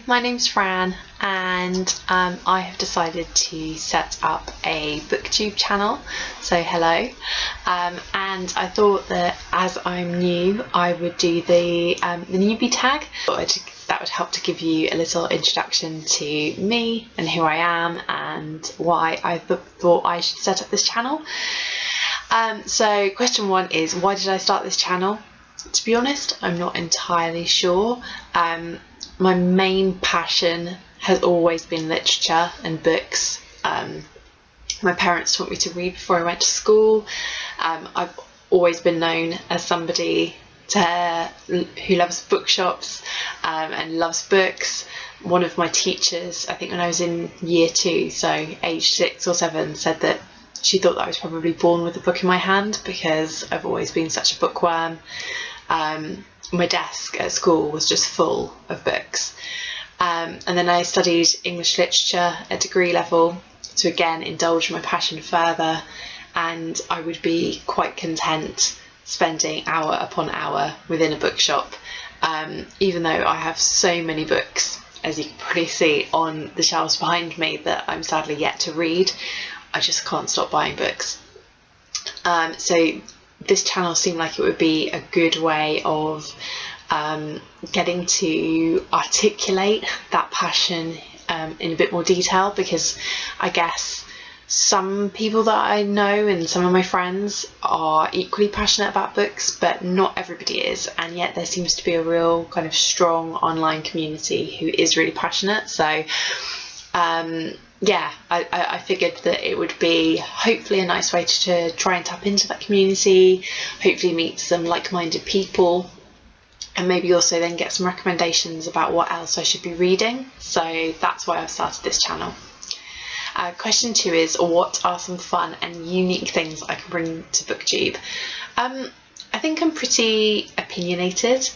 my name's Fran, and I have decided to set up a Booktube channel, so hello, and I thought that as I'm new I would do the newbie tag. That would help to give you a little introduction to me and who I am and why I thought I should set up this channel. So question one is, why did I start this channel? To be honest, I'm not entirely sure. My main passion has always been literature and books. My parents taught me to read before I went to school. I've always been known as somebody who loves bookshops and loves books. One of my teachers, I think when I was in year 2, so age 6 or 7, said that she thought that I was probably born with a book in my hand because I've always been such a bookworm. My desk at school was just full of books. And then I studied English literature at degree level to again indulge my passion further, and I would be quite content spending hour upon hour within a bookshop. Even though I have so many books, as you can probably see on the shelves behind me, that I'm sadly yet to read, I just can't stop buying books. So this channel seemed like it would be a good way of getting to articulate that passion in a bit more detail, because I guess some people that I know and some of my friends are equally passionate about books, but not everybody is, and yet there seems to be a real kind of strong online community who is really passionate. So yeah, I figured that it would be hopefully a nice way to try and tap into that community, hopefully meet some like-minded people, and maybe also then get some recommendations about what else I should be reading. So that's why I've started this channel. Question 2 is, what are some fun and unique things I can bring to Booktube? I think I'm pretty opinionated,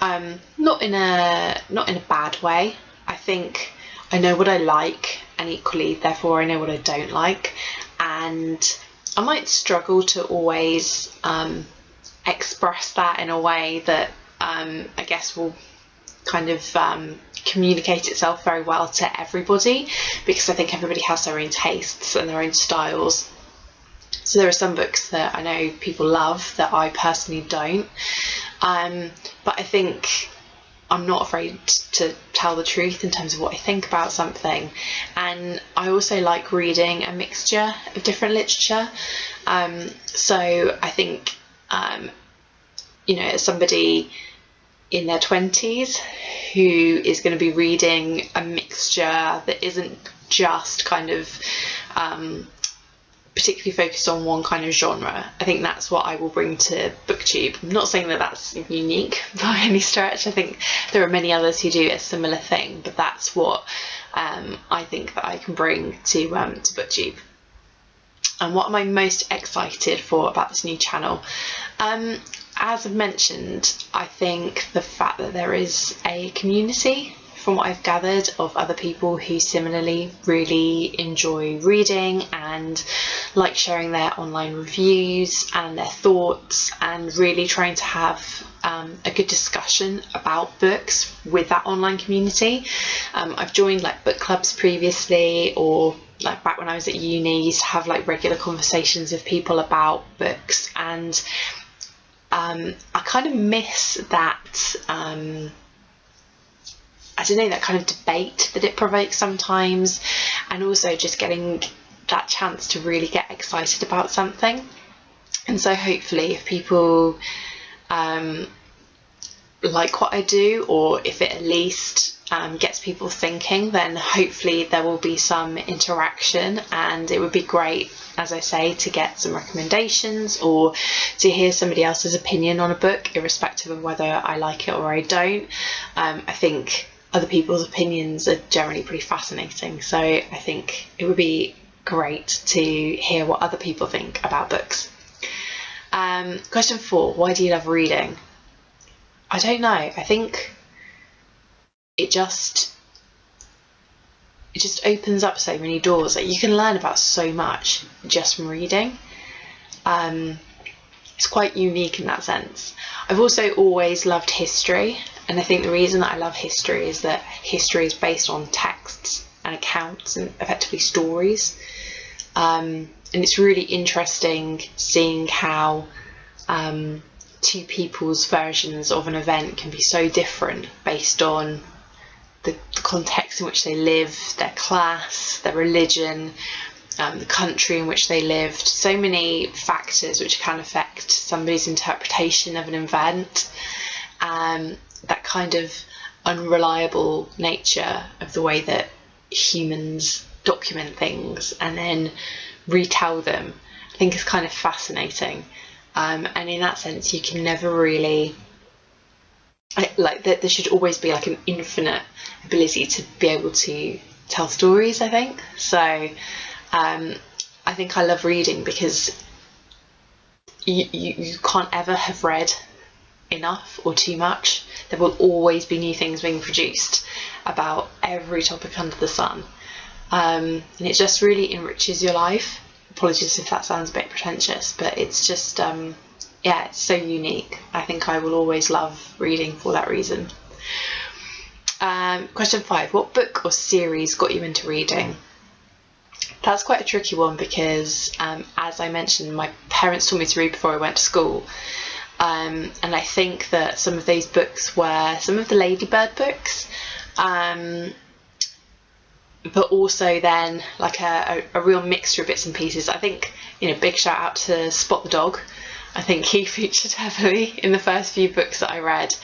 not in a bad way. I think I know what I like, and equally therefore I know what I don't like, and I might struggle to always express that in a way that I guess will kind of communicate itself very well to everybody, because I think everybody has their own tastes and their own styles. So there are some books that I know people love that I personally don't, but I think I'm not afraid to tell the truth in terms of what I think about something. And I also like reading a mixture of different literature. So I think, you know, as somebody in their 20s who is going to be reading a mixture that isn't just kind of particularly focused on one kind of genre, I think that's what I will bring to Booktube. I'm not saying that that's unique by any stretch. I think there are many others who do a similar thing, but that's what I think that I can bring to Booktube. And what am I most excited for about this new channel? As I've mentioned, I think the fact that there is a community, from what I've gathered, of other people who similarly really enjoy reading and like sharing their online reviews and their thoughts, and really trying to have a good discussion about books with that online community. I've joined like book clubs previously, or like back when I was at uni, I used to have like regular conversations with people about books, and I kind of miss that I don't know, that kind of debate that it provokes sometimes, and also just getting that chance to really get excited about something. And so hopefully if people like what I do, or if it at least gets people thinking, then hopefully there will be some interaction, and it would be great, as I say, to get some recommendations or to hear somebody else's opinion on a book, irrespective of whether I like it or I don't. I think other people's opinions are generally pretty fascinating, so I think it would be great to hear what other people think about books. Question 4, why do you love reading? I don't know, I think it just opens up so many doors. Like, you can learn about so much just from reading. It's quite unique in that sense. I've also always loved history, And I think the reason that I love history is that history is based on texts and accounts and effectively stories. And it's really interesting seeing how two people's versions of an event can be so different based on the context in which they live, their class, their religion, the country in which they lived. So many factors which can affect somebody's interpretation of an event. That kind of unreliable nature of the way that humans document things and then retell them, I think is kind of fascinating. And in that sense, you can never really, like, there should always be like an infinite ability to be able to tell stories, I think. So I think I love reading because you can't ever have read enough or too much. There will always be new things being produced about every topic under the sun. And it just really enriches your life. Apologies if that sounds a bit pretentious, but it's just, yeah, it's so unique. I think I will always love reading for that reason. Question 5, what book or series got you into reading? That's quite a tricky one because, as I mentioned, my parents taught me to read before I went to school. And I think that some of those books were some of the Ladybird books, but also then like a real mixture of bits and pieces. I think, you know, big shout out to Spot the Dog. I think he featured heavily in the first few books that I read.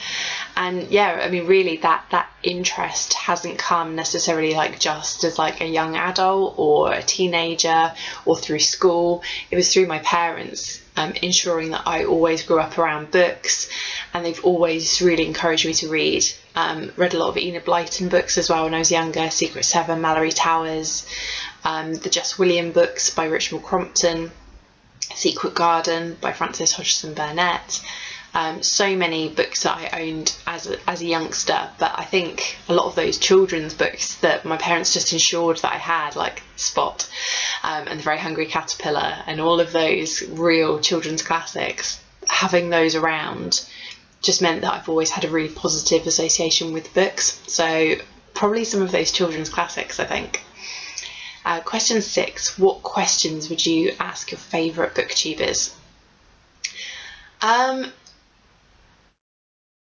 And yeah, I mean, really that interest hasn't come necessarily like just as like a young adult or a teenager or through school. It was through my parents, ensuring that I always grew up around books, and they've always really encouraged me to read. Read a lot of Enid Blyton books as well when I was younger, Secret Seven, Mallory Towers, the Just William books by Richard Crompton, Secret Garden by Frances Hodgson Burnett. So many books that I owned as a youngster, but I think a lot of those children's books that my parents just ensured that I had, like Spot and The Very Hungry Caterpillar and all of those real children's classics, having those around just meant that I've always had a really positive association with books. So probably some of those children's classics, I think. Question 6, what questions would you ask your favourite booktubers?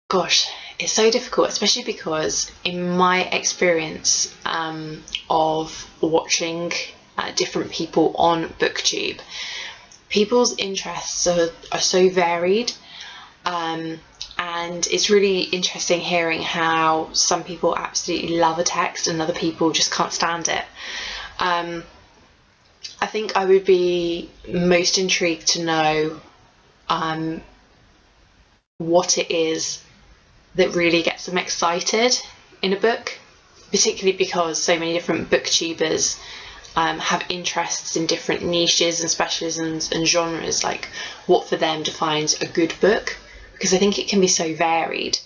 Gosh, it's so difficult, especially because in my experience of watching different people on Booktube, people's interests are so varied, and it's really interesting hearing how some people absolutely love a text and other people just can't stand it. I think I would be most intrigued to know what it is that really gets them excited in a book, particularly because so many different booktubers have interests in different niches and specialisms and genres, like what for them defines a good book, because I think it can be so varied.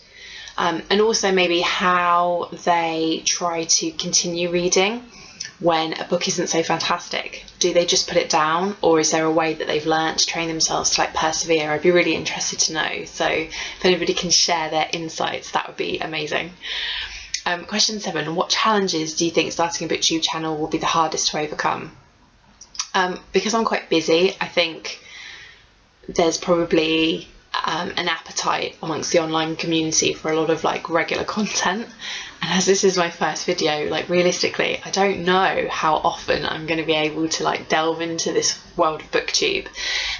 And also maybe how they try to continue reading when a book isn't so fantastic. Do they just put it down, or is there a way that they've learned to train themselves to like persevere? I'd be really interested to know. So if anybody can share their insights, that would be amazing. Question 7, what challenges do you think starting a booktube channel will be the hardest to overcome? Because I'm quite busy, I think there's probably an appetite amongst the online community for a lot of like regular content, and as this is my first video, like realistically I don't know how often I'm going to be able to like delve into this world of booktube,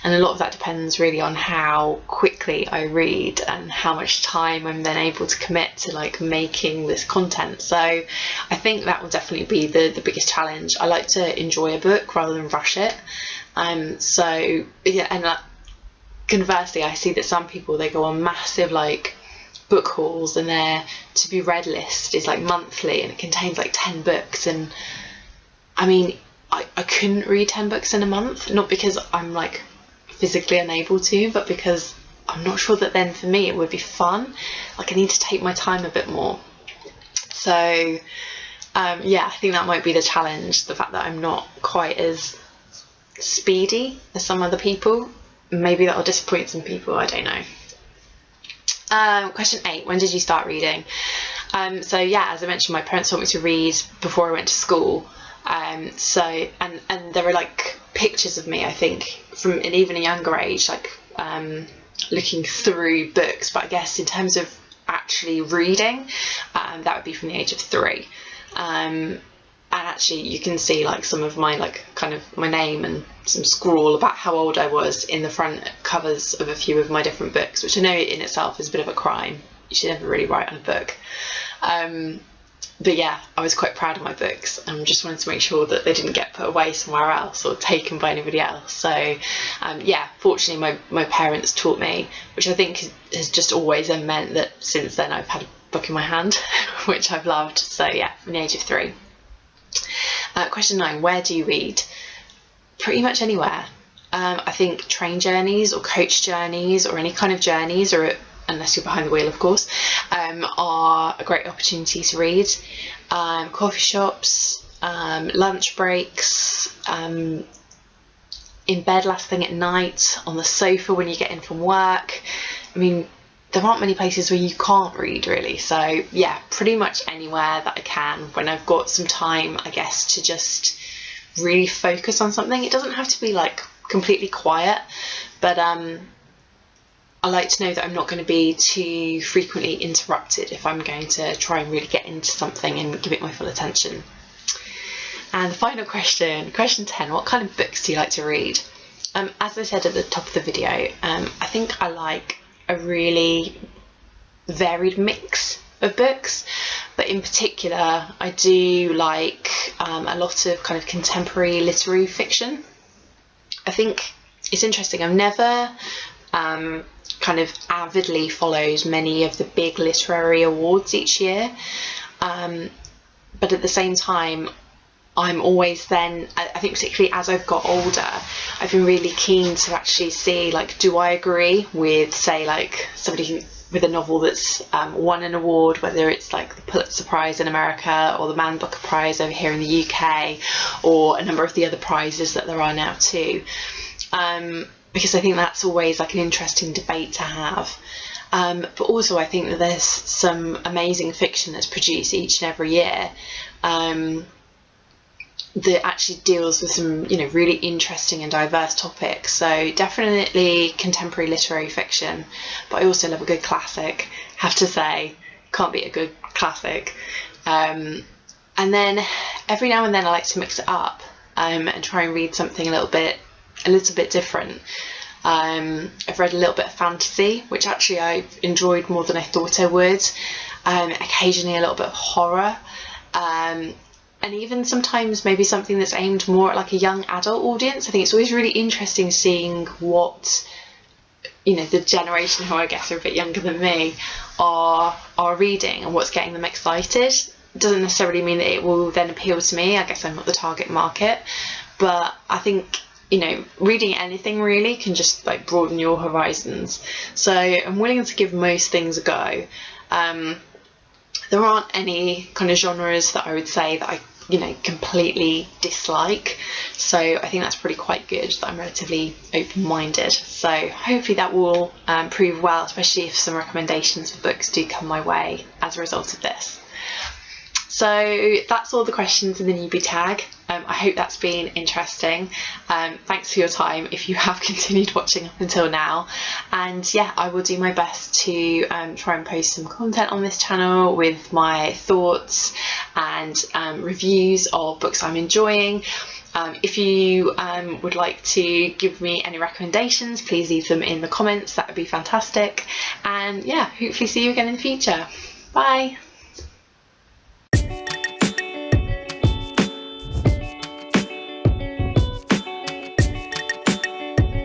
and a lot of that depends really on how quickly I read and how much time I'm then able to commit to like making this content. So I think that will definitely be the biggest challenge. I like to enjoy a book rather than rush it, so yeah. And conversely, I see that some people, they go on massive like book hauls, and their to be read list is like monthly and it contains like 10 books, and I mean I couldn't read 10 books in a month, not because I'm like physically unable to, but because I'm not sure that then for me it would be fun. Like I need to take my time a bit more. So yeah, I think that might be the challenge, the fact that I'm not quite as speedy as some other people. Maybe that'll disappoint some people, I don't know. Question 8, when did you start reading? So yeah, as I mentioned, my parents taught me to read before I went to school. So and there were like pictures of me, I think, from an even a younger age, like looking through books. But I guess in terms of actually reading, that would be from the age of 3. And actually you can see like some of my like kind of my name and some scrawl about how old I was in the front covers of a few of my different books, which I know in itself is a bit of a crime. You should never really write on a book. But yeah, I was quite proud of my books and just wanted to make sure that they didn't get put away somewhere else or taken by anybody else. So yeah, fortunately my parents taught me, which I think has just always then meant that since then I've had a book in my hand, which I've loved. So yeah, from the age of 3. Question 9, where do you read? Pretty much anywhere. I think train journeys or coach journeys or any kind of journeys, or unless you're behind the wheel of course, are a great opportunity to read. Coffee shops, lunch breaks, in bed last thing at night, on the sofa when you get in from work. I mean, there aren't many places where you can't read really. So yeah, pretty much anywhere that I can when I've got some time, I guess, to just really focus on something. It doesn't have to be like completely quiet, but I like to know that I'm not going to be too frequently interrupted if I'm going to try and really get into something and give it my full attention. And the final question, question 10, what kind of books do you like to read? As I said at the top of the video, I think I like a really varied mix of books, but in particular I do like a lot of kind of contemporary literary fiction. I think it's interesting, I've never kind of avidly followed many of the big literary awards each year, but at the same time I'm always then, I think particularly as I've got older, I've been really keen to actually see, like, do I agree with, say, like somebody with a novel that's won an award, whether it's like the Pulitzer Prize in America or the Man Booker Prize over here in the UK, or a number of the other prizes that there are now too, because I think that's always like an interesting debate to have. But also I think that there's some amazing fiction that's produced each and every year that actually deals with some, you know, really interesting and diverse topics. So definitely contemporary literary fiction, but I also love a good classic, have to say, can't beat a good classic. And then every now and then I like to mix it up and try and read something a little bit different. I've read a little bit of fantasy, which actually I've enjoyed more than I thought I would. Occasionally a little bit of horror. And even sometimes maybe something that's aimed more at like a young adult audience. I think it's always really interesting seeing what, you know, the generation who I guess are a bit younger than me are reading and what's getting them excited. It doesn't necessarily mean that it will then appeal to me. I guess I'm not the target market, but I think, you know, reading anything really can just like broaden your horizons. So I'm willing to give most things a go. There aren't any kind of genres that I would say that I, you know, completely dislike. So I think that's pretty quite good that I'm relatively open-minded. So hopefully that will prove well, especially if some recommendations for books do come my way as a result of this. So that's all the questions in the newbie tag. I hope that's been interesting. Thanks for your time if you have continued watching up until now. And yeah, I will do my best to try and post some content on this channel with my thoughts and reviews of books I'm enjoying. If you would like to give me any recommendations, please leave them in the comments. That would be fantastic. And yeah, hopefully see you again in the future. Bye.